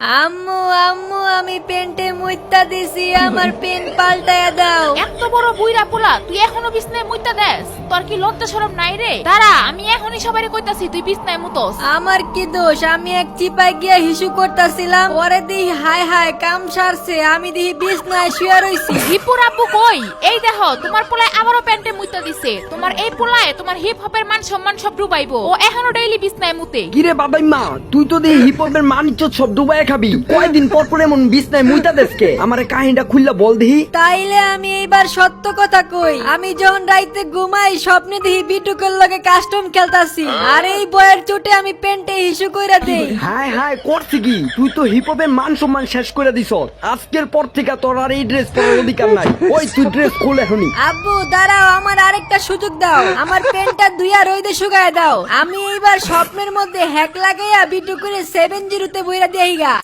আম্মু আম্মু আমি পেন্টে মুইত্তা দিছি, আমার পেন পাল্টায়া দাও। এত বড় বুইরা পোলা তুই এখনো বিছনায় মুইতা দেস? তোর কি লজ্জা শরম নাই রে? দাঁড়া, আমি এখনই সবাইরে কইতাছি তুই বিছনায় মুতস। আমার কি দোষ? আমি এক চিপায় গিয়া হিসু করতাছিলাম, পরে দিই হায় হায় কাম সারছে, আমি দিই বিছনায় শুয়ে রইছি। হিপুর আব্বু কই? এই দেখো তোমার পোলায় আবারও প্যান্টে মুইতা দিছে। তোমার এই পোলায় তোমার হিপ হপের মান সম্মান সব ডুবাইবো। ও এখনো ডেইলি বিছনায় মুতে। কিরে বাবাই মা, তুই তো দেখি হিপ হপের মান ইজ্জত সব ডুবাই খাবি। কয়দিন পর পর এমন বিছনায় মুইতা দেশকে? আমারে কাহিনীটা খুললা বল দিহি। তাইলে আমি এইবার সত্য কথা কই, আমি যখন রাইতে ঘুমাই স্বপ্নে দেখি বিটুকের লগে কাস্টম খেলতাছি, আর এই বয়ের চোটে আমি পেন্টে হিসু কইরা দেই। হায় হায় করছি কি? তুই তো হিপ হপের মান সম্মান শেষ করে দিছ। আজকের পর থেকে তোর আর এই ড্রেস পরার অধিকার নাই। ওই তুই ড্রেস খুল এখনই। আব্বু দাঁড়াও, আমার আরেকটা সুযোগ দাও, আমার পেনটা দুইয়া রইদে শুকায় দাও। আমি এইবার স্বপ্নের মধ্যে হ্যাক লাগাইয়া বিটু করে 7-0 বইরা দেইগা।